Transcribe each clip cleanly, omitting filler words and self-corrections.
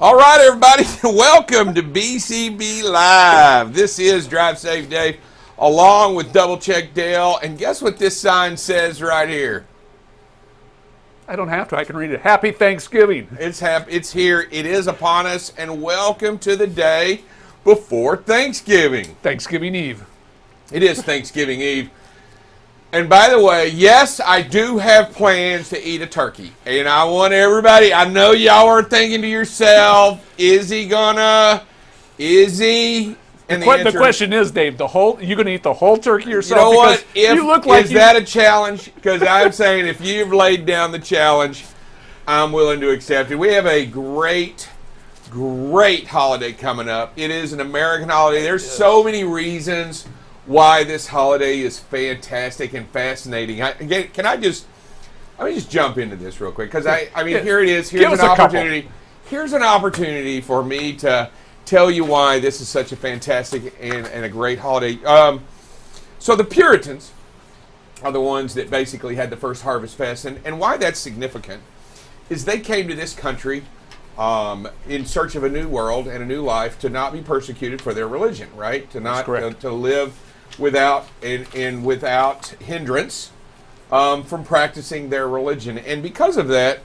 All right, everybody, welcome to BCB Live. This is Drive Safe Dave, along with Double Check Dale. And guess what this sign says right here? I don't have to. I can read it. Happy Thanksgiving. It's here. It is upon us. And welcome to the day before Thanksgiving. Thanksgiving Eve. It is Thanksgiving Eve. And by the way, yes, I do have plans to eat a turkey. And I want everybody, I know y'all are thinking to yourself, is he? And The question is, Dave, you going to eat the whole turkey yourself? You know what? You look like is that a challenge? Because I'm saying if you've laid down the challenge, I'm willing to accept it. We have a great holiday coming up. It is an American holiday. There's so many reasons why this holiday is fantastic and fascinating. Let me just jump into this real quick, because here it is. Here's an opportunity. Here's an opportunity for me to tell you why this is such a fantastic and a great holiday. So the Puritans are the ones that basically had the first Harvest Fest, and why that's significant is they came to this country in search of a new world and a new life, to not be persecuted for their religion, right? To not to live without hindrance from practicing their religion. And because of that,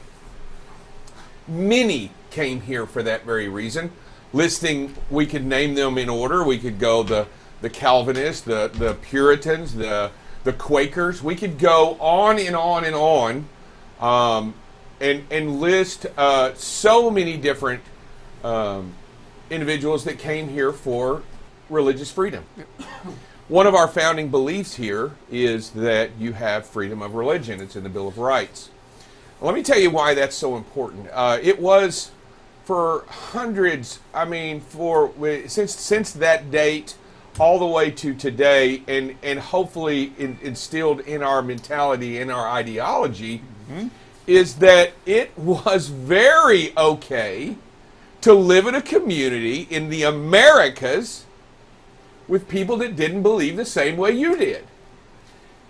many came here for that very reason. Listing, we could name them in order. We could go the Calvinists, the Puritans, the Quakers. We could go on and on and on, and list so many different individuals that came here for religious freedom. One of our founding beliefs here is that you have freedom of religion. It's in the Bill of Rights. Let me tell you why that's so important. It was for hundreds, since that date all the way to today, and hopefully instilled in our mentality, in our ideology, is that it was very okay to live in a community in the Americas with people that didn't believe the same way you did,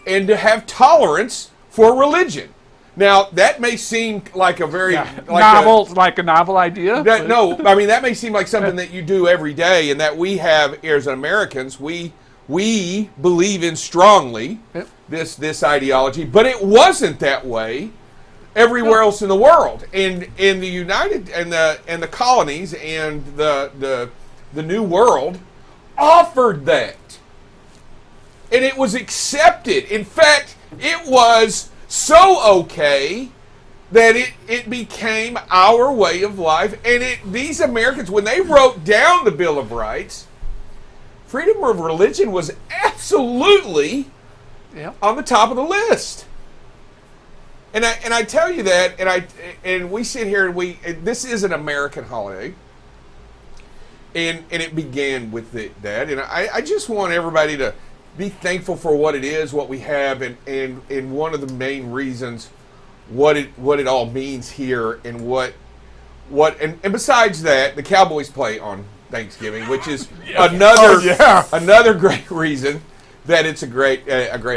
and to have tolerance for religion. Now, that may seem like a very novel idea. That may seem like something that you do every day, and that we have as Americans, we believe in strongly this ideology, but it wasn't that way everywhere else in the world. In the United and the colonies and the New World offered that, and it was accepted. In fact, it was so okay that it became our way of life. And these Americans, when they wrote down the Bill of Rights, freedom of religion was absolutely on the top of the list. And I tell you that, and we sit here and this is an American holiday. And it began with that. And I just want everybody to be thankful for what it is, what we have, and one of the main reasons what it all means here, and and besides that, the Cowboys play on Thanksgiving, which is another great reason that it's a great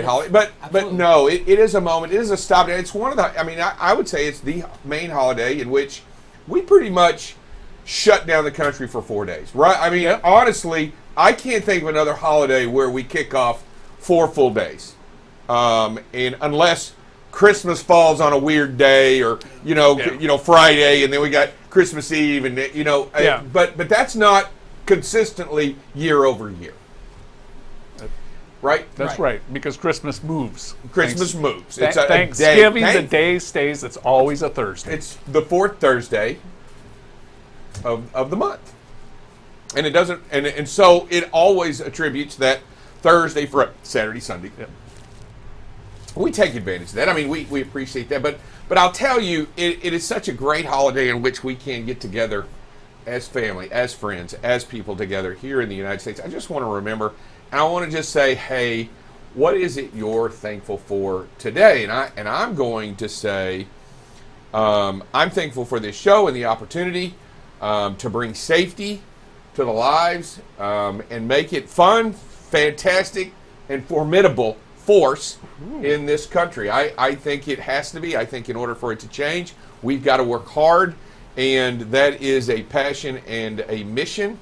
holiday. But no, it is a moment. It is a stop. It's one of the. I would say it's the main holiday in which we pretty much shut down the country for 4 days, right? Honestly, I can't think of another holiday where we kick off 4 full days, and unless Christmas falls on a weird day, or Friday, and then we got Christmas Eve, and but that's not consistently year over year, right? That's right, because Christmas moves. Christmas moves. It's Thanksgiving. The day stays. It's always a Thursday. It's the 4th Thursday of the month, and it doesn't, and so it always attributes that Thursday for Saturday, Sunday. Yep. We take advantage of that. We appreciate that, but I'll tell you, it is such a great holiday in which we can get together as family, as friends, as people together here in the United States. I just want to remember, and I want to just say, hey, what is it you're thankful for today? And I'm going to say, I'm thankful for this show and the opportunity to bring safety to the lives, and make it fun, fantastic, and formidable force in this country. I think it has to be. I think in order for it to change, we've got to work hard And that is a passion and a mission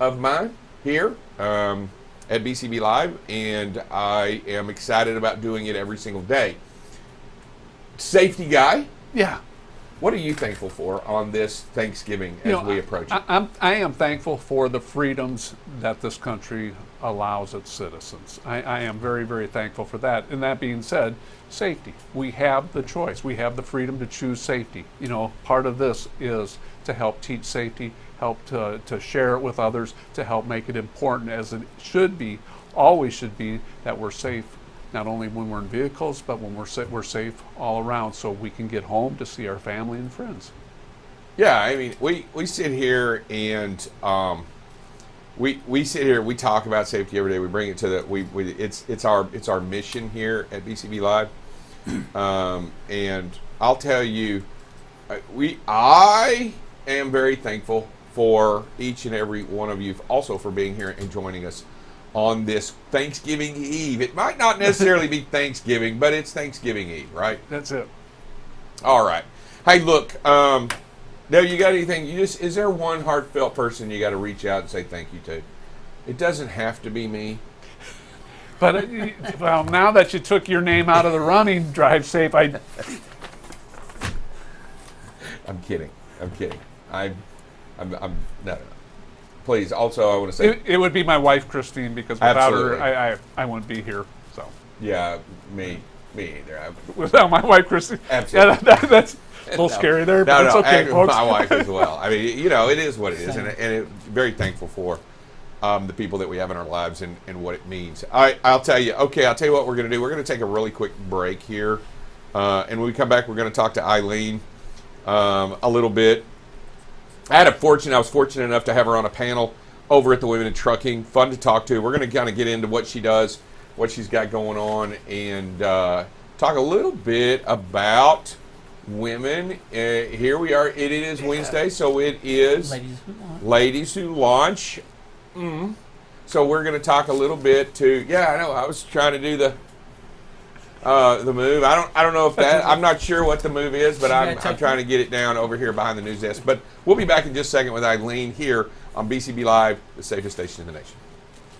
of mine here at BCB Live, and I am excited about doing it every single day. Safety guy, Yeah. what are you thankful for on this Thanksgiving as we approach it? I am thankful for the freedoms that this country allows its citizens. I am very, very thankful for that. And that being said, safety. We have the choice. We have the freedom to choose safety. Part of this is to help teach safety, help to share it with others, to help make it important, as it should be, always should be, that we're safe. Not only when we're in vehicles, but when we're safe all around, so we can get home to see our family and friends. Yeah, I mean, we sit here and we sit here. We talk about safety every day. We bring it to the it's our mission here at BCB Live, and I'll tell you, I am very thankful for each and every one of you, also for being here and joining us on this Thanksgiving Eve. It might not necessarily be Thanksgiving, but it's Thanksgiving Eve, right? That's it. All right. Hey, look, now you got anything, is there one heartfelt person you got to reach out and say thank you to? It doesn't have to be me. But, well, now that you took your name out of the running, drive safe, I'm kidding. I'm no. Please, also, I want to say... It would be my wife, Christine, because without Absolutely. her, I wouldn't be here. So. Yeah, me either. Without my wife, Christine. Absolutely. Yeah, that's a little scary there, but it's okay, folks. My wife as well. I mean, it is what it is, and very thankful for the people that we have in our lives and what it means. I'll tell you what we're going to do. We're going to take a really quick break here, and when we come back, we're going to talk to Eileen a little bit. I was fortunate enough to have her on a panel over at the Women in Trucking. Fun to talk to. We're going to kind of get into what she does, what she's got going on, and talk a little bit about women. Here we are. It is Wednesday, so it is Ladies Who Launch. So we're going to talk a little bit to, I know, I was trying to do the move. I don't know if that, I'm not sure what the move is, but I'm trying to get it down over here behind the news desk. But we'll be back in just a second with Eileen here on BCB Live, the safest station in the nation.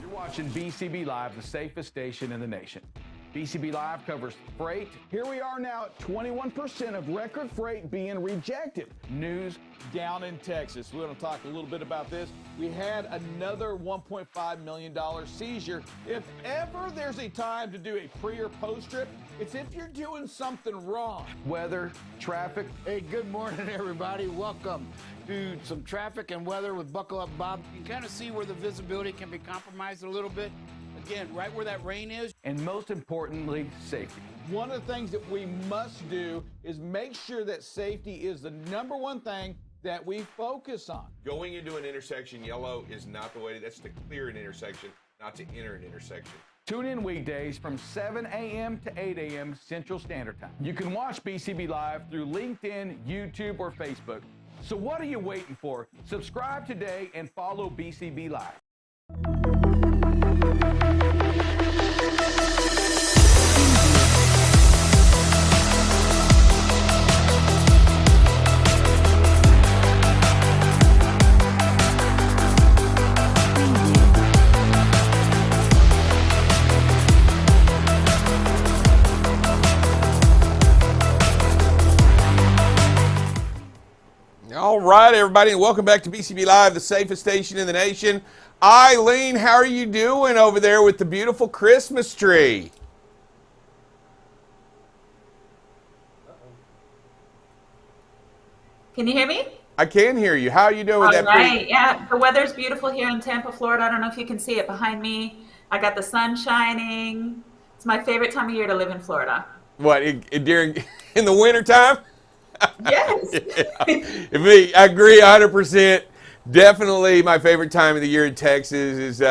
You're watching BCB Live, the safest station in the nation. BCB Live covers freight. Here we are now at 21% of record freight being rejected. News down in Texas. We're going to talk a little bit about this. We had another $1.5 million seizure. If ever there's a time to do a pre or post trip, it's if you're doing something wrong. Weather, traffic. Hey, good morning, everybody. Welcome to some traffic and weather with Buckle Up Bob. You can kind of see where the visibility can be compromised a little bit. Again, right where that rain is. And most importantly, safety. One of the things that we must do is make sure that safety is the number one thing that we focus on. Going into an intersection, yellow is not the way. That's to clear an intersection, not to enter an intersection. Tune in weekdays from 7 a.m. to 8 a.m. Central Standard Time. You can watch BCB Live through LinkedIn, YouTube, or Facebook. So what are you waiting for? Subscribe today and follow BCB Live. All right, everybody, and welcome back to BCB Live, the safest station in the nation. Eileen, how are you doing over there with the beautiful Christmas tree? Can you hear me? I can hear you. How are you doing with that? All right, yeah. The weather's beautiful here in Tampa, Florida. I don't know if you can see it behind me. I got the sun shining. It's my favorite time of year to live in Florida. What, during in the wintertime? Yes. Me, I agree 100%. Definitely my favorite time of the year in Texas is,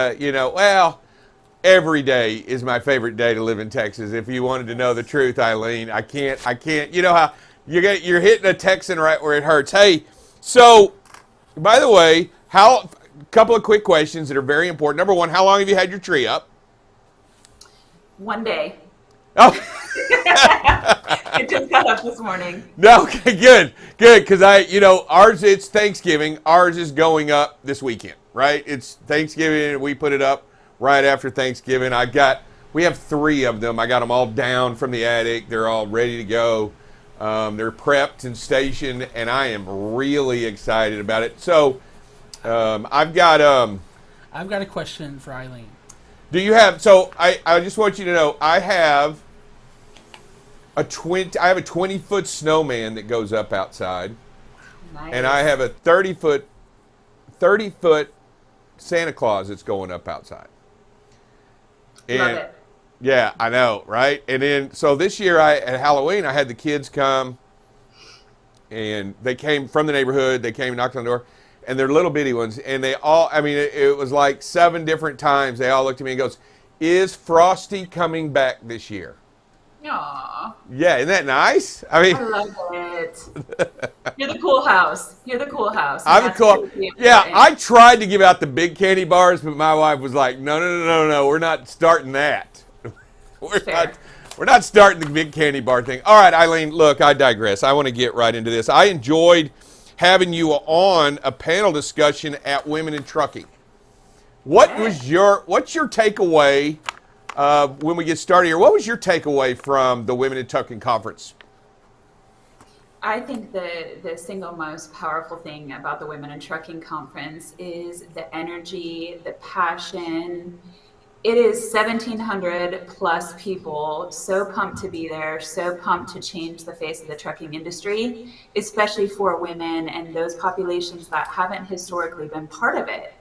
every day is my favorite day to live in Texas. If you wanted to know the truth, Eileen, I can't, you know how you're hitting a Texan right where it hurts. Hey, so, by the way, a couple of quick questions that are very important. Number one, how long have you had your tree up? 1 day. Oh, I just got up this morning. No, okay, good, because ours, it's Thanksgiving. Ours is going up this weekend, right? It's Thanksgiving, and we put it up right after Thanksgiving. We have 3 of them. I got them all down from the attic. They're all ready to go. They're prepped and stationed, and I am really excited about it. So, I've got a question for Eileen. Do you have? So I just want you to know I have a 20-foot snowman that goes up outside, Nice. and I have a 30-foot Santa Claus that's going up outside. And Love it. yeah, I know, right? And then so this year at Halloween I had the kids come, and they came from the neighborhood. They came and knocked on the door. And they're little bitty ones, and they all, it was like 7 different times. They all looked at me and goes, "Is Frosty coming back this year?" Aw, Yeah, isn't that nice? I love it. You're the cool house. You're the cool house. I'm a cool. Yeah, I tried to give out the big candy bars, but my wife was like, "No, we're not starting that. We're not starting the big candy bar thing." All right, Eileen, look, I digress. I want to get right into this. I enjoyed having you on a panel discussion at Women in Trucking. What's your takeaway when we get started here? What was your takeaway from the Women in Trucking conference? I think the single most powerful thing about the Women in Trucking conference is the energy, the passion. It is 1,700 plus people, so pumped to be there, so pumped to change the face of the trucking industry, especially for women and those populations that haven't historically been part of it.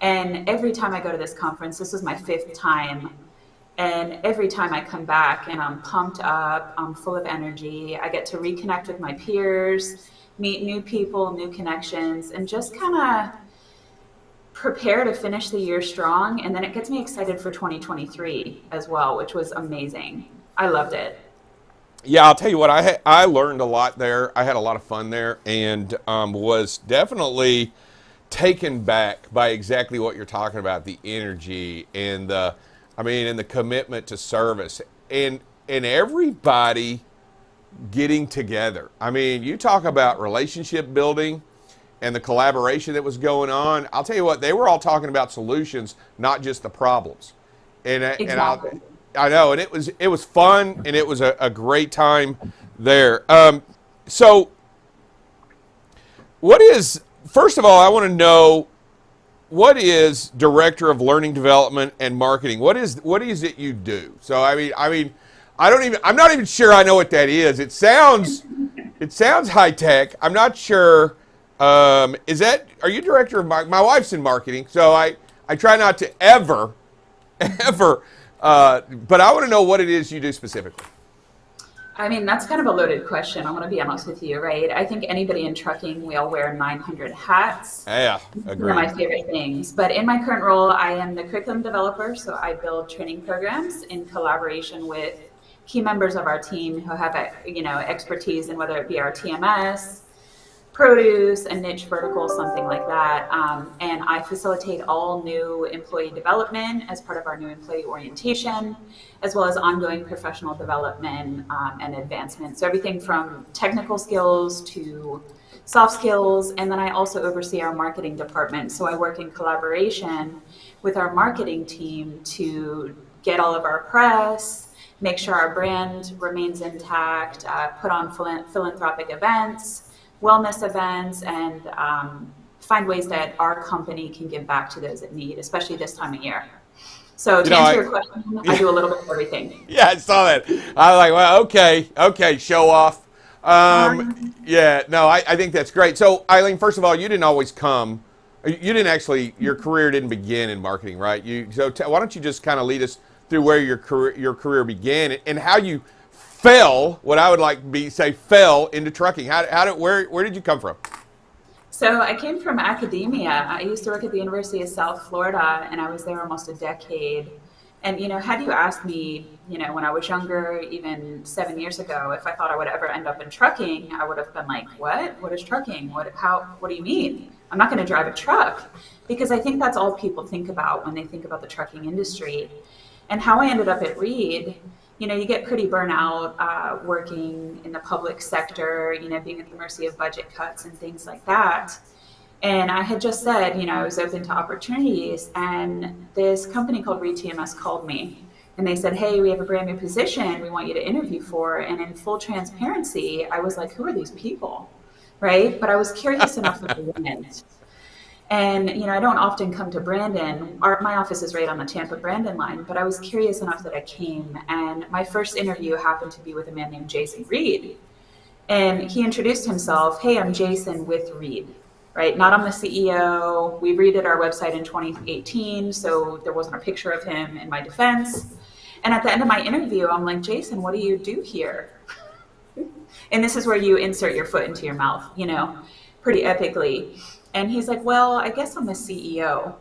And every time I go to this conference, this was my 5th time, and every time I come back and I'm pumped up, I'm full of energy, I get to reconnect with my peers, meet new people, new connections, and just kind of prepare to finish the year strong. And then it gets me excited for 2023 as well, which was amazing. I loved it. Yeah, I'll tell you what, I learned a lot there. I had a lot of fun there, and was definitely taken back by exactly what you're talking about, the energy and the commitment to service and everybody getting together. You talk about relationship building and the collaboration that was going on. I'll tell you what, they were all talking about solutions, not just the problems. Exactly. I know, and it was fun, and it was a great time there. So first of all, I want to know, what is Director of Learning Development and Marketing? What is it you do? So I'm not even sure I know what that is. It sounds high tech. I'm not sure. Are you Director of Marketing? My wife's in marketing, so I try not to ever, but I want to know what it is you do specifically. That's kind of a loaded question. I'm going to be honest with you, right? I think anybody in trucking, we all wear 900 hats. Yeah, agreed. One of my favorite things. But in my current role, I am the curriculum developer, so I build training programs in collaboration with key members of our team who have, expertise in whether it be our TMS, produce, a niche vertical, something like that. And I facilitate all new employee development as part of our new employee orientation, as well as ongoing professional development and advancement. So everything from technical skills to soft skills. And then I also oversee our marketing department. So I work in collaboration with our marketing team to get all of our press, make sure our brand remains intact, put on philanthropic events, wellness events, and find ways that our company can give back to those in need, especially this time of year. So to answer your question, I do a little bit of everything. Yeah, I saw that. I was like, well, okay, show off. Yeah, no, I think that's great. So Eileen, first of all, you didn't always come. Your career didn't begin in marketing, right? Why don't you just kind of lead us through where your career began and how you fell into trucking. Where did you come from? So I came from academia. I used to work at the University of South Florida, and I was there almost a decade. And, had you asked me, when I was younger, even 7 years ago, if I thought I would ever end up in trucking, I would have been like, what? What is trucking? What do you mean? I'm not going to drive a truck. Because I think that's all people think about when they think about the trucking industry. And how I ended up at Reed you get pretty burnout working in the public sector, being at the mercy of budget cuts and things like that. And I had just said, I was open to opportunities. And this company called ReadTMS called me. And they said, hey, we have a brand new position we want you to interview for. And in full transparency, I was like, who are these people? Right? But I was curious enough that they went. And, I don't often come to Brandon. My office is right on the Tampa-Brandon line, but I was curious enough that I came. And my first interview happened to be with a man named Jason Reed. And he introduced himself, hey, I'm Jason with Reed, right? Not I'm the CEO. We redid our website in 2018, so there wasn't a picture of him in my defense. And at the end of my interview, I'm like, Jason, what do you do here? And this is where you insert your foot into your mouth, pretty epically. And he's like, well, I guess I'm the CEO.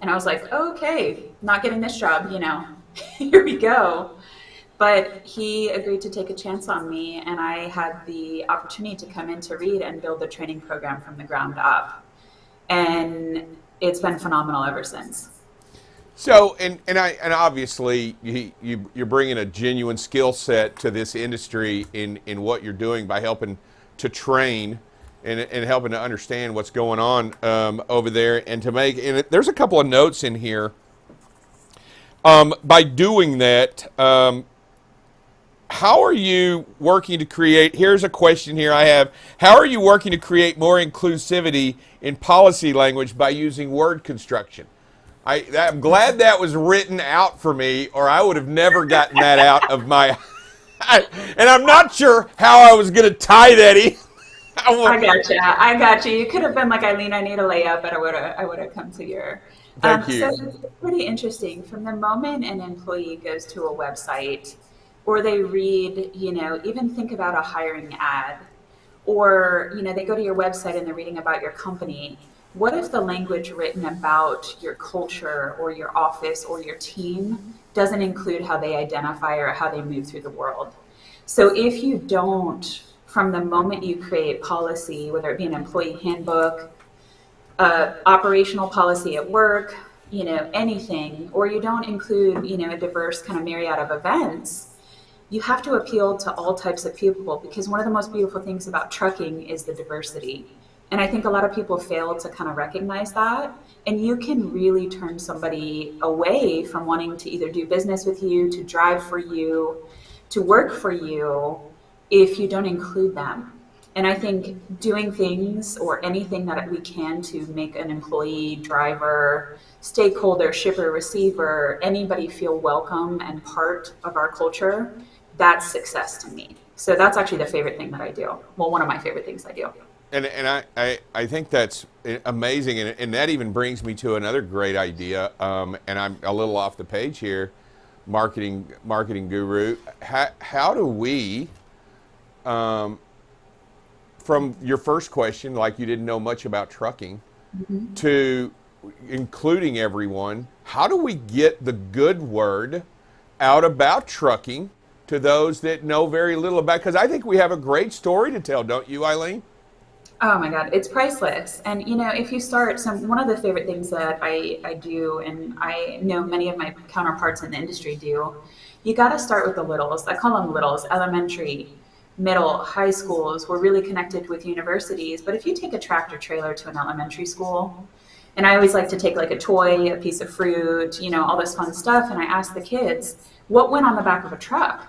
And I was like, okay, not getting this job, here we go. But he agreed to take a chance on me, and I had the opportunity to come in to Read and build the training program from the ground up. And it's been phenomenal ever since. So, and obviously you're bringing a genuine skill set to this industry in what you're doing by helping to train and helping to understand what's going on over there, and there's a couple of notes in here. By doing that, how are you working to create? Here's a question here I have. How are you working to create more inclusivity in policy language by using word construction? I'm glad that was written out for me, or I would have never gotten that out of my. And I'm not sure how I was going to tie that in. I got you. You could have been like, Eileen, I need a layup, but I would have come to your. Thank you. So it's pretty interesting. From the moment an employee goes to a website, or they read, even think about a hiring ad, or, they go to your website and they're reading about your company. What if the language written about your culture or your office or your team doesn't include how they identify or how they move through the world? So if you don't, from the moment you create policy, whether it be an employee handbook, operational policy at work, anything, or you don't include, a diverse kind of myriad of events, you have to appeal to all types of people, because one of the most beautiful things about trucking is the diversity. And I think a lot of people fail to kind of recognize that. And you can really turn somebody away from wanting to either do business with you, to drive for you, to work for you, if you don't include them. And I think doing things or anything that we can to make an employee, driver, stakeholder, shipper, receiver, anybody feel welcome and part of our culture, that's success to me. So that's actually the favorite thing that I do. Well, one of my favorite things I do. And I think that's amazing, and that even brings me to another great idea. And I'm a little off the page here, marketing guru. How do we, from your first question, like you didn't know much about trucking, mm-hmm. to including everyone, how do we get the good word out about trucking to those that know very little about? Because I think we have a great story to tell, don't you, Eileen? Oh my God, it's priceless. And if you start, one of the favorite things that I do, and I know many of my counterparts in the industry do, you got to start with the littles. I call them littles, elementary, middle, high schools. We're really connected with universities. But if you take a tractor trailer to an elementary school, and I always like to take like a toy, a piece of fruit, all this fun stuff, and I ask the kids, what went on the back of a truck?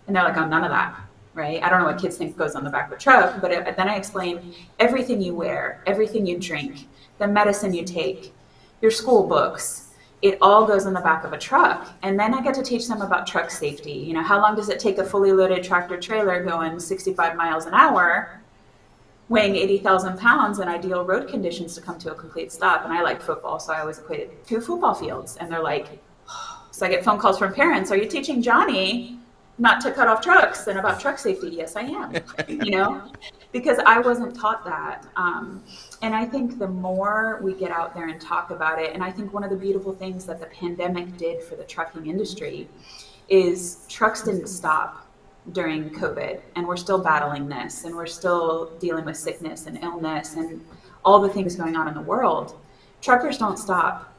And they're like, oh, none of that. Right? I don't know what kids think goes on the back of a truck, but then I explain everything you wear, everything you drink, the medicine you take, your school books, it all goes on the back of a truck. And then I get to teach them about truck safety. How long does it take a fully loaded tractor trailer going 65 miles an hour, weighing 80,000 pounds in ideal road conditions to come to a complete stop? And I like football, so I always equate it to football fields. And they're like, oh. So I get phone calls from parents, are you teaching Johnny not to cut off trucks and about truck safety? Yes, I am, because I wasn't taught that. And I think the more we get out there and talk about it, and I think one of the beautiful things that the pandemic did for the trucking industry is trucks didn't stop during COVID, and we're still battling this, and we're still dealing with sickness and illness and all the things going on in the world. Truckers don't stop.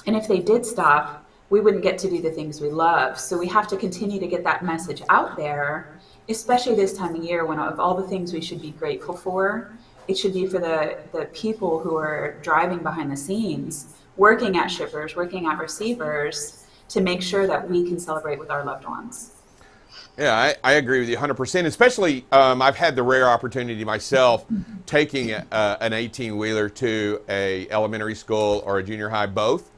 And if they did stop, we wouldn't get to do the things we love. So we have to continue to get that message out there, especially this time of year when of all the things we should be grateful for, it should be for the people who are driving behind the scenes, working at shippers, working at receivers, to make sure that we can celebrate with our loved ones. Yeah, I agree with you 100%. Especially, I've had the rare opportunity myself taking an 18-wheeler to a elementary school or a junior high, both,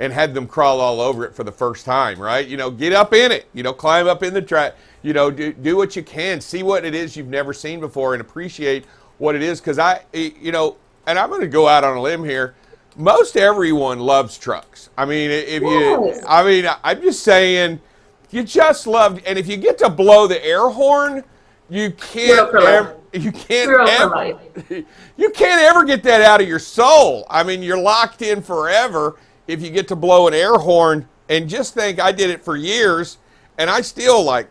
and had them crawl all over it for the first time, right? You know, get up in it, you know, climb up in the track, you know, do what you can, see what it is you've never seen before and appreciate what it is. Because you know, and I'm going to go out on a limb here, most everyone loves trucks. I mean, I'm just saying, you just love, and if you get to blow the air horn, you can't ever get that out of your soul. I mean, you're locked in forever if you get to blow an air horn. And just think, I did it for years, and I still like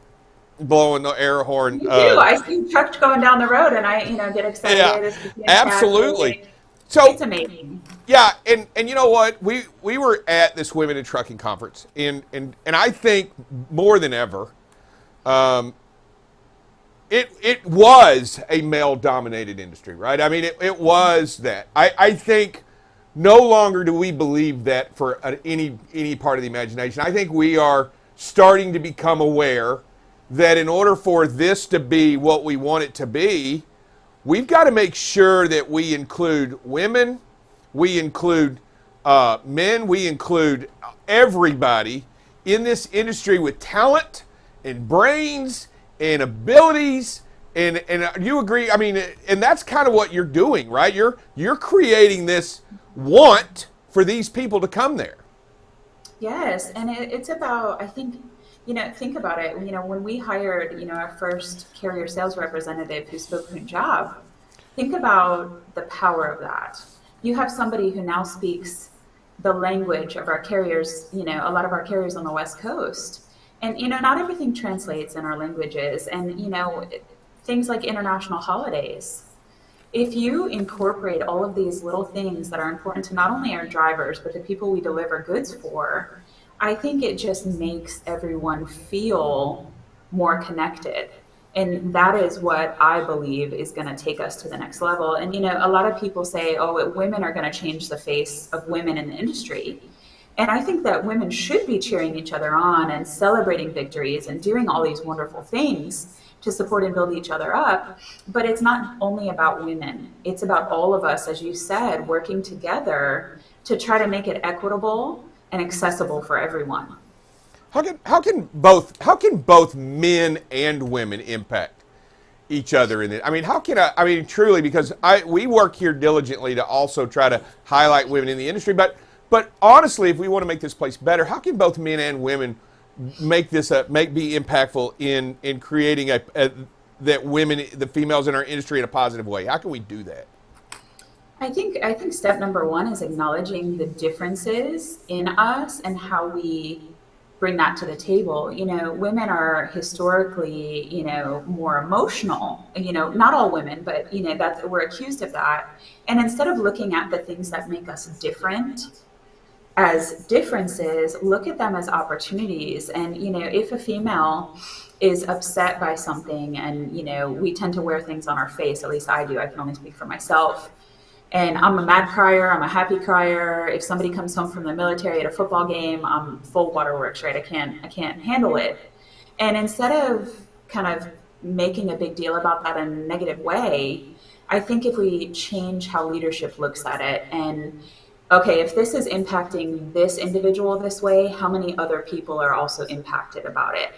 blowing the air horn. Me too. I see trucks going down the road, and I, get excited. Yeah, absolutely. So it's amazing. Yeah, and you know what? We were at this Women in Trucking conference, and I think more than ever, it was a male-dominated industry, right? I mean, it was that. I think no longer do we believe that for any part of the imagination. I think we are starting to become aware that in order for this to be what we want it to be, we've got to make sure that we include women, we include men, we include everybody in this industry with talent and brains and abilities. And you agree? I mean, and that's kind of what you're doing, right? You're creating this want for these people to come there. Yes, and it's about, I think, think about it. When we hired, our first carrier sales representative who spoke Punjab, think about the power of that. You have somebody who now speaks the language of our carriers, a lot of our carriers on the West Coast. And, not everything translates in our languages. And, things like international holidays. If you incorporate all of these little things that are important to not only our drivers, but the people we deliver goods for, I think it just makes everyone feel more connected. And that is what I believe is going to take us to the next level. And, a lot of people say, women are going to change the face of women in the industry. And I think that women should be cheering each other on and celebrating victories and doing all these wonderful things to support and build each other up. But it's not only about women. It's about all of us, as you said, working together to try to make it equitable and accessible for everyone. How can both men and women impact each other in it? I mean, truly, because we work here diligently to also try to highlight women in the industry. But honestly, if we want to make this place better, how can both men and women make this be impactful in creating that women, the females in our industry, in a positive way? How can we do that? I think step number one is acknowledging the differences in us and how we bring that to the table. Women are historically, more emotional, not all women, but, that we're accused of that. And instead of looking at the things that make us different as differences, look at them as opportunities. And, if a female is upset by something and, we tend to wear things on our face, at least I do, I can only speak for myself. And I'm a mad crier, I'm a happy crier. If somebody comes home from the military at a football game, I'm full waterworks, right? I can't handle it. And instead of kind of making a big deal about that in a negative way, I think if we change how leadership looks at it and, okay, if this is impacting this individual this way, how many other people are also impacted about it,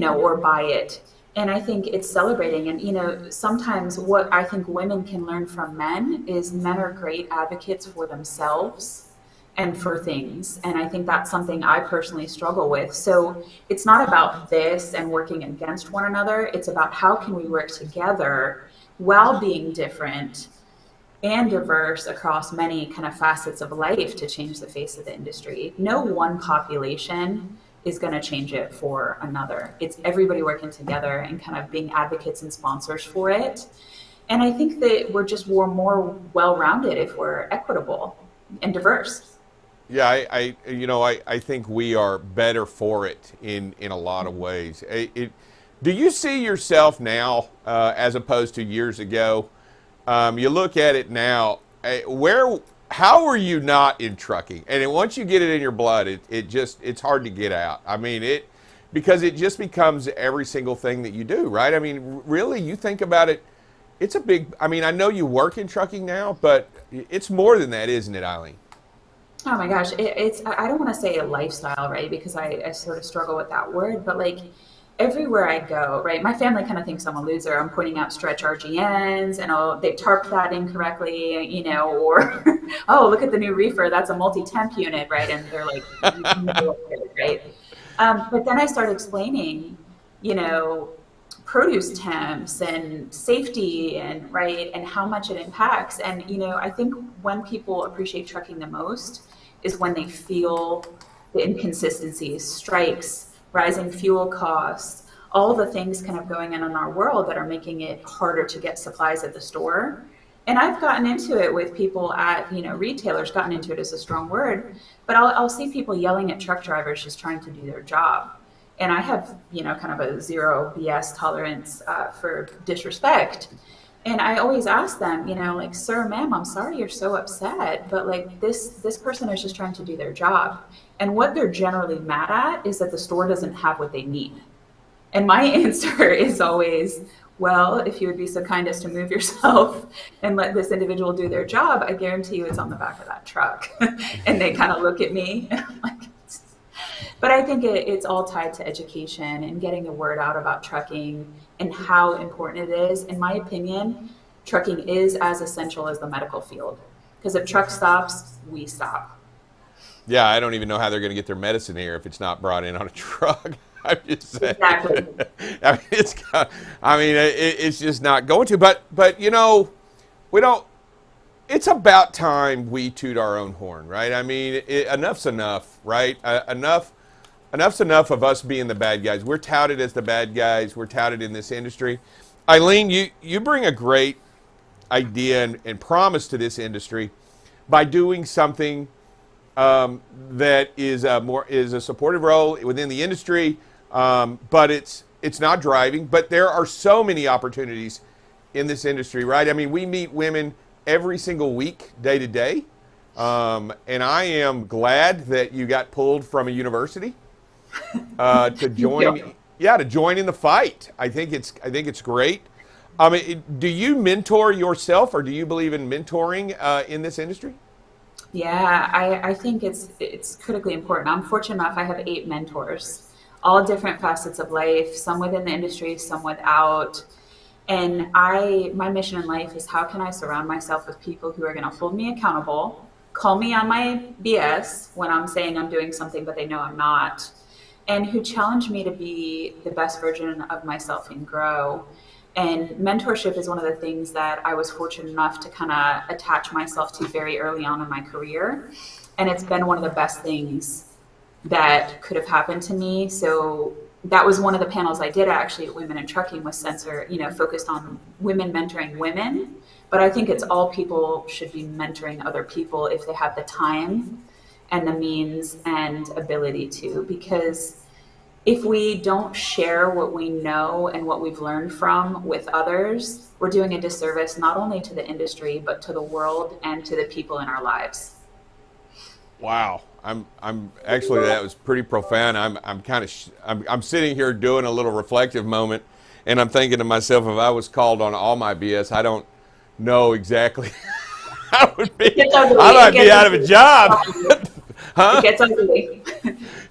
or by it? And I think it's celebrating. And, sometimes what I think women can learn from men is men are great advocates for themselves and for things. And I think that's something I personally struggle with. So it's not about this and working against one another. It's about how can we work together while being different and diverse across many kind of facets of life to change the face of the industry. No one population is going to change it for another. It's everybody working together and kind of being advocates and sponsors for it. And I think that we're more well-rounded if we're equitable and diverse. Yeah, I think we are better for it in a lot of ways. Do you see yourself now as opposed to years ago? You look at it now. How are you not in trucking? And once you get it in your blood, it's hard to get out. I mean, because it just becomes every single thing that you do, right? I mean, really, you think about it. It's a big. I mean, I know you work in trucking now, but it's more than that, isn't it, Eileen? Oh my gosh, I don't want to say a lifestyle, right? Because I sort of struggle with that word, but like everywhere I go, right? My family kind of thinks I'm a loser. I'm pointing out stretch RGNs and they tarp that incorrectly, or, oh, look at the new reefer. That's a multi-temp unit, right? And they're like, no, right? But then I start explaining, produce temps and safety and right and how much it impacts. And, I think when people appreciate trucking the most is when they feel the inconsistencies, strikes, rising fuel costs, all the things kind of going on in our world that are making it harder to get supplies at the store. And I've gotten into it with people at, retailers, gotten into it is a strong word, but I'll see people yelling at truck drivers just trying to do their job. And I have, kind of a zero BS tolerance for disrespect. And I always ask them, like, sir, ma'am, I'm sorry you're so upset, but like this person is just trying to do their job. And what they're generally mad at is that the store doesn't have what they need. And my answer is always, well, if you would be so kind as to move yourself and let this individual do their job, I guarantee you it's on the back of that truck. And they kind of look at me and I'm like, but I think it's all tied to education and getting the word out about trucking and how important it is. In my opinion, trucking is as essential as the medical field. Because if truck stops, we stop. Yeah, I don't even know how they're going to get their medicine here if it's not brought in on a truck. I'm just saying. Exactly. It's just not going to. But we don't. It's about time we toot our own horn, right? I mean, enough's enough, right? Enough's enough of us being the bad guys. We're touted as the bad guys. We're touted in this industry. Eileen, you bring a great idea and promise to this industry by doing something that is a supportive role within the industry, but it's not driving. But there are so many opportunities in this industry, right? I mean, we meet women every single week, day to day, and I am glad that you got pulled from a university to join. Yeah, to join in the fight. I think it's great. I mean, do you mentor yourself, or do you believe in mentoring in this industry? Yeah, I think it's critically important. I'm fortunate enough, I have 8 mentors, all different facets of life, some within the industry, some without. And my mission in life is how can I surround myself with people who are going to hold me accountable, call me on my BS when I'm saying I'm doing something, but they know I'm not, and who challenge me to be the best version of myself and grow. And mentorship is one of the things that I was fortunate enough to kind of attach myself to very early on in my career. And it's been one of the best things that could have happened to me. So that was one of the panels I did actually at Women in Trucking was focused on women mentoring women. But I think it's all people should be mentoring other people if they have the time and the means and ability to, because if we don't share what we know and what we've learned from with others, we're doing a disservice not only to the industry, but to the world and to the people in our lives. Wow. I'm actually, that was pretty profound. I'm sitting here doing a little reflective moment, and I'm thinking to myself, if I was called on all my BS, I don't know exactly. I might be out of a job. Huh? It gets ugly.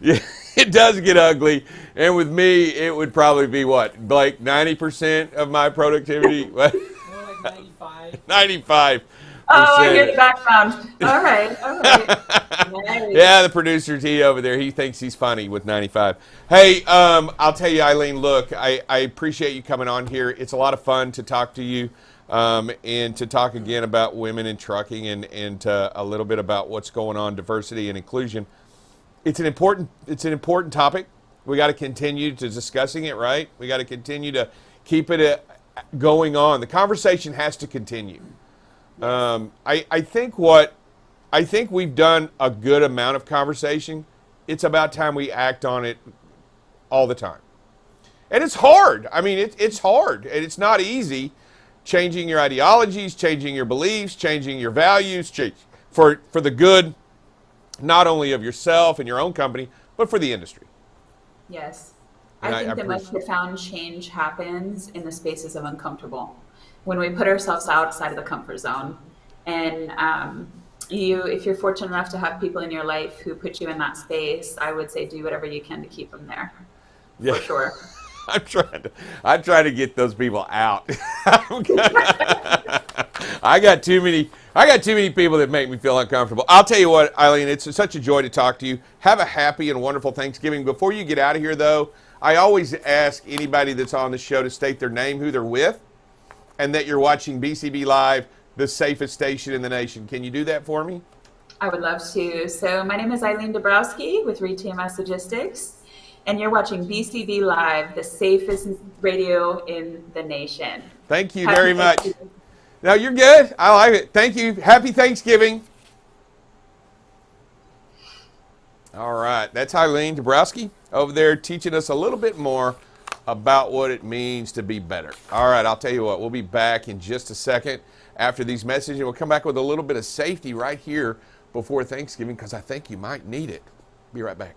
Yeah, it does get ugly. And with me, it would probably be what, like 90% of my productivity? More like 95. 95%. Oh, I hear the background. All right. Nice. Yeah, the producer T over there, he thinks he's funny with 95. Hey, I'll tell you, Eileen, look, I appreciate you coming on here. It's a lot of fun to talk to you and to talk again about women in trucking and a little bit about what's going on, diversity and inclusion. It's an important topic. We got to continue to discussing it, right? We got to continue to keep it going on. The conversation has to continue. I think what I think we've done a good amount of conversation. It's about time we act on it all the time. And it's hard. I mean, it's hard, and it's not easy changing your ideologies, changing your beliefs, changing your values, for the good not only of yourself and your own company, but for the industry. Yes. And I think the most profound change happens in the spaces of uncomfortable, when we put ourselves outside of the comfort zone. And if you're fortunate enough to have people in your life who put you in that space, I would say do whatever you can to keep them there. Yeah. For sure. I'm trying to get those people out. I got too many people that make me feel uncomfortable. I'll tell you what, Eileen, it's such a joy to talk to you. Have a happy and wonderful Thanksgiving. Before you get out of here, though, I always ask anybody that's on the show to state their name, who they're with, and that you're watching BCB Live, the safest station in the nation. Can you do that for me? I would love to. So my name is Eileen Dabrowski with ReTMS Logistics, and you're watching BCB Live, the safest radio in the nation. Thank you very much. No, you're good. I like it. Thank you. Happy Thanksgiving. All right. That's Eileen Dabrowski over there teaching us a little bit more about what it means to be better. All right. I'll tell you what. We'll be back in just a second after these messages. We'll come back with a little bit of safety right here before Thanksgiving, because I think you might need it. Be right back.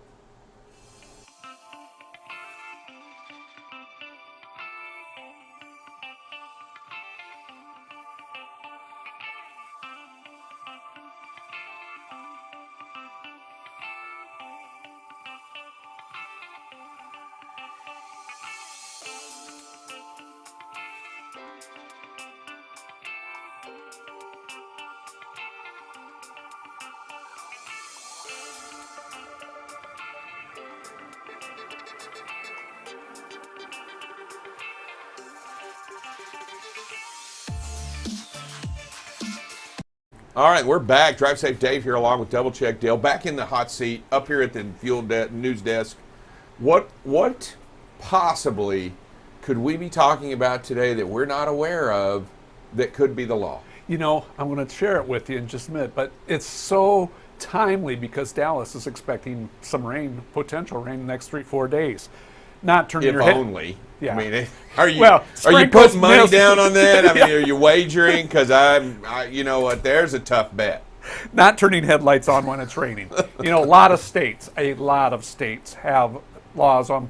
All right, we're back. Drive Safe Dave here along with Double Check Dale. Back in the hot seat, up here at the news desk. What possibly could we be talking about today that we're not aware of that could be the law? You know, I'm going to share it with you in just a minute, but it's so timely because Dallas is expecting some rain, potential rain, the next 3-4 days. Not turning your head. If only. Yeah. I mean, are you sprinkles, putting money mist. down on that? I mean, are you wagering? Because you know what? There's a tough bet. Not turning headlights on when it's raining. You know, a lot of states have laws in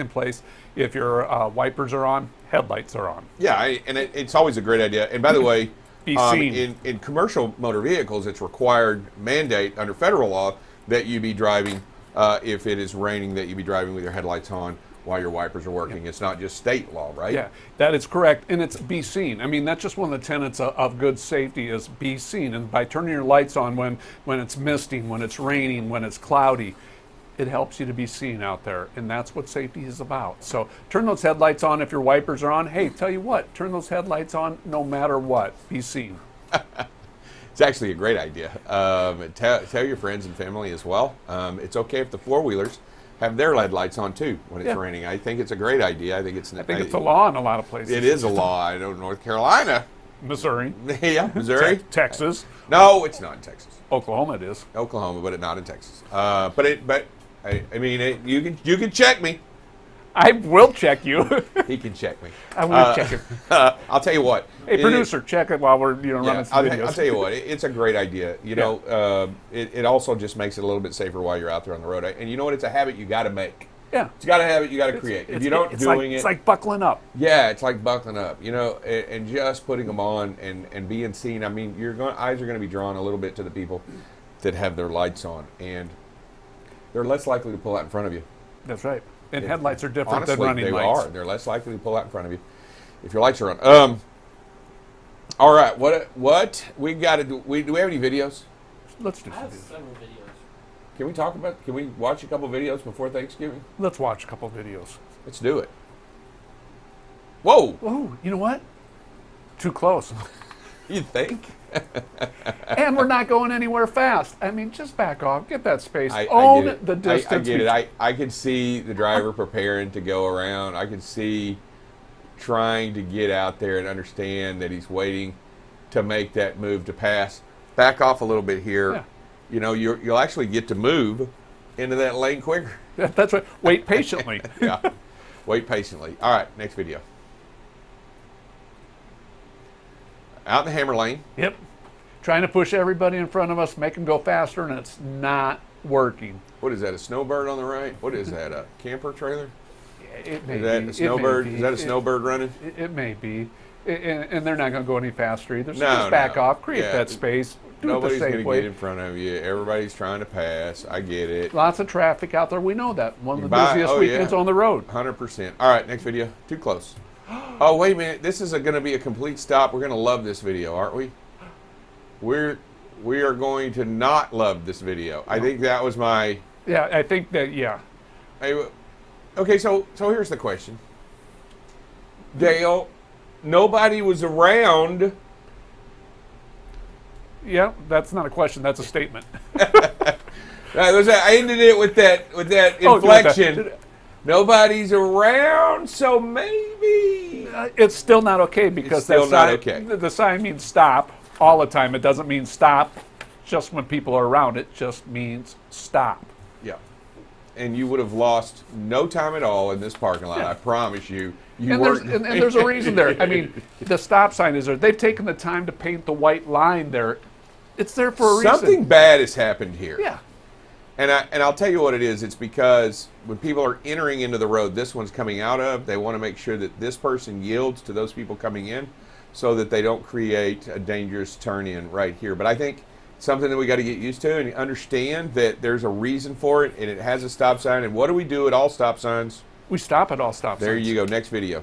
place. If your wipers are on, headlights are on. Yeah, it's always a great idea. And by the way, Be seen. in commercial motor vehicles, it's required mandate under federal law that you be driving, if it is raining, that you be driving with your headlights on while your wipers are working. It's not just state law, right? Yeah, that is correct. And it's be seen. I mean, that's just one of the tenets of good safety is be seen. And by turning your lights on when it's misting, when it's raining, when it's cloudy, it helps you to be seen out there. And that's what safety is about. So turn those headlights on if your wipers are on. Hey, tell you what, turn those headlights on no matter what. Be seen. It's actually a great idea. Tell your friends and family as well. It's okay if the four-wheelers have their LED lights on too when it's raining. I think it's a great idea. I think it's a law in a lot of places. It is a law. I know North Carolina. Missouri. Yeah, Missouri. Texas. No, it's not in Texas. Oklahoma it is. Oklahoma, but it's not in Texas. You can check me. I will check you. He can check me. I will check him. I'll tell you what. Hey, producer, check it while we're running some videos. I'll tell you what. It's a great idea. It also just makes it a little bit safer while you're out there on the road. And you know what? It's a habit you got to make. Yeah. You got to have it. You got to create. If you don't it's like buckling up. Yeah, it's like buckling up. And just putting them on and being seen. I mean, eyes are going to be drawn a little bit to the people that have their lights on, and they're less likely to pull out in front of you. That's right. And headlights are different honestly, than running they lights. They're less likely to pull out in front of you if your lights are on. All right, what we got to do? Do we have any videos? Let's do I have some videos. several videos. Can we watch a couple videos before Thanksgiving? Let's watch a couple videos. Let's do it. Whoa! Oh, you know what? Too close. You think? And we're not going anywhere fast. I mean, just back off. Get that space. I Own get it. the distance. I get it. I could see the driver preparing to go around. I could see trying to get out there and understand that he's waiting to make that move to pass. Back off a little bit here. Yeah. you know, you'll actually get to move into that lane quicker. That's right. Wait patiently. Yeah. Wait patiently. All right, next video. Out in the hammer lane. Yep. Trying to push everybody in front of us, make them go faster, and it's not working. What is that, a snowbird on the right? What is that, a camper trailer? It may Is that be. a snowbird? It may Is that a be. snowbird running? It may be. And they're not going to go any faster either. So No, just back no. off, create Yeah. that space, do Nobody's it the going safe to way. get in front of you. Everybody's trying to pass. I get it. Lots of traffic out there. We know that. One of the Bye. busiest Oh, weekends yeah. on the road. 100%. All right, next video. Too close. Oh, wait a minute. This is going to be a complete stop. We're going to love this video, aren't we? We are going to not love this video. I think that was my... Yeah, I think that, yeah. Okay, so here's the question. Dale, nobody was around. Yeah, that's not a question. That's a statement. I ended it with that Oh, inflection. Nobody's around, so maybe. It's still not okay because It's still that not sign, okay. the sign means stop all the time. It doesn't mean stop just when people are around. It just means stop. Yeah. And you would have lost no time at all in this parking lot. Yeah. I promise you. You And there's, weren't. and there's a reason there. I mean, the stop sign is there. They've taken the time to paint the white line there. It's there for a reason. Something bad has happened here. Yeah. And I'll tell you what it is. It's because when people are entering into the road this one's coming out of, they want to make sure that this person yields to those people coming in so that they don't create a dangerous turn-in right here. But I think something that we got to get used to and understand that there's a reason for it, and it has a stop sign. And what do we do at all stop signs? We stop at all stop signs. There you go. Next video.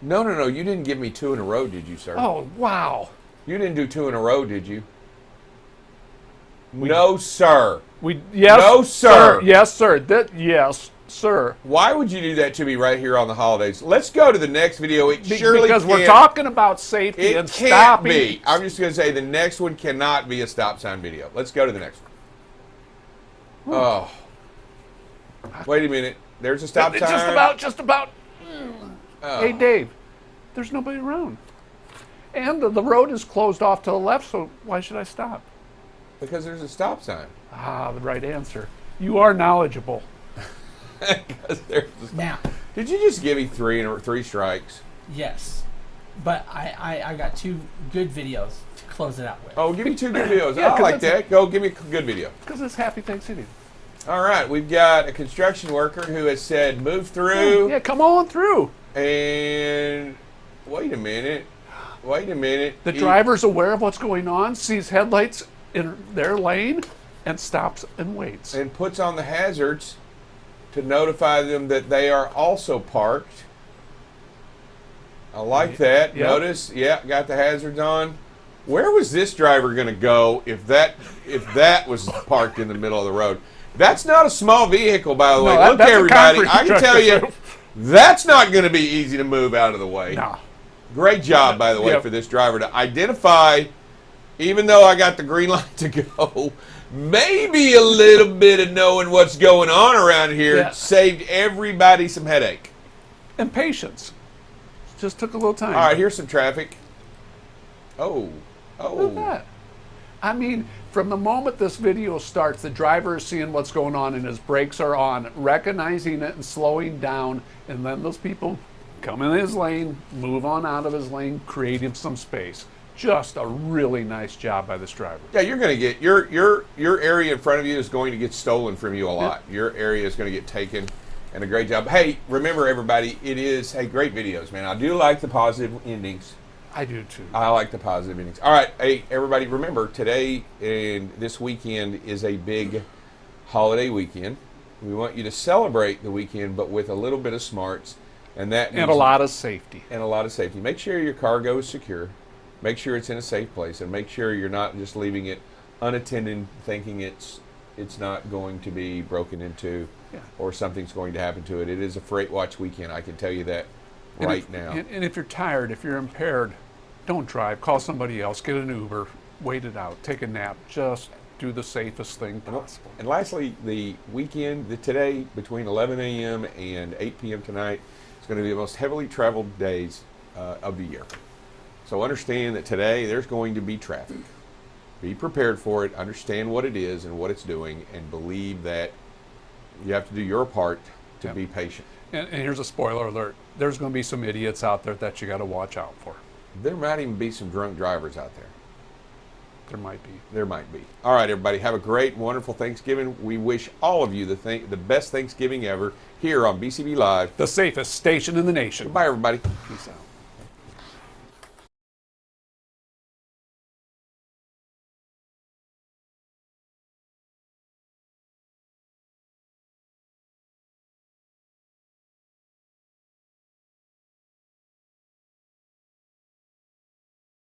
No. You didn't give me 2 in a row, did you, sir? Oh, wow. You didn't do 2 in a row, did you? No, sir. Yes, No, sir. Yes, sir. Yes, sir. Why would you do that to me right here on the holidays? Let's go to the next video. It surely Because we're can't- talking about safety It and can't stopping. be. I'm just going to say the next one cannot be a stop sign video. Let's go to the next one. Oh. Wait a minute. There's a stop sign. Just about. Oh. Hey, Dave, there's nobody around. And the road is closed off to the left, so why should I stop? Because there's a stop sign. Ah, the right answer. You are knowledgeable. Because there's a stop. Now, Did you just give me 3 strikes? yes, but I got 2 good videos to close it out with. Oh, give me 2 good videos. Yeah, I 'cause like it's- that. Go give me a good video. Because it's Happy Thanksgiving. All right, we've got a construction worker who has said move through. Yeah, come on through. And wait a minute. The driver's aware of what's going on, sees headlights in their lane, and stops and waits. And puts on the hazards to notify them that they are also parked. I like that. Yep. Notice, yeah, got the hazards on. Where was this driver going to go if that was parked in the middle of the road? That's not a small vehicle, by the way. No, Look, that's a everybody, concrete I can truck. tell you, that's not going to be easy to move out of the way. No. Great job, by the way, Yep. for this driver to identify, even though I got the green light to go, maybe a little bit of knowing what's going on around here Yeah. saved everybody some headache. And patience. Just took a little time. All right, here's some traffic. Oh. Look at that. I mean, from the moment this video starts, the driver is seeing what's going on and his brakes are on, recognizing it and slowing down, and then those people come in his lane, move on out of his lane, create him some space. Just a really nice job by this driver. Yeah, you're going to get, your area in front of you is going to get stolen from you a lot. Your area is going to get taken, and a great job. Hey, remember everybody, it is, great videos, man. I do like the positive endings. I do too. I like the positive endings. All right, hey, everybody, remember, today and this weekend is a big holiday weekend. We want you to celebrate the weekend, but with a little bit of smarts, and that means And a lot of safety. and a lot of safety. Make sure your cargo is secure. Make sure it's in a safe place, and make sure you're not just leaving it unattended, thinking it's not going to be broken into, or something's going to happen to it. It is a Freight Watch weekend. I can tell you that now. And if you're tired, if you're impaired, don't drive. Call somebody else. Get an Uber. Wait it out. Take a nap. Just do the safest thing possible. And lastly, the weekend, today, between 11 a.m. and 8 p.m. tonight, is going to be the most heavily traveled days of the year. So understand that today there's going to be traffic. Be prepared for it, understand what it is and what it's doing, and believe that you have to do your part to Yep. be patient. And here's a spoiler alert. There's going to be some idiots out there that you got to watch out for. There might even be some drunk drivers out there. There might be. There might be. All right, everybody, have a great, wonderful Thanksgiving. We wish all of you the best Thanksgiving ever here on BCB Live. The safest station in the nation. Goodbye, everybody. Peace out.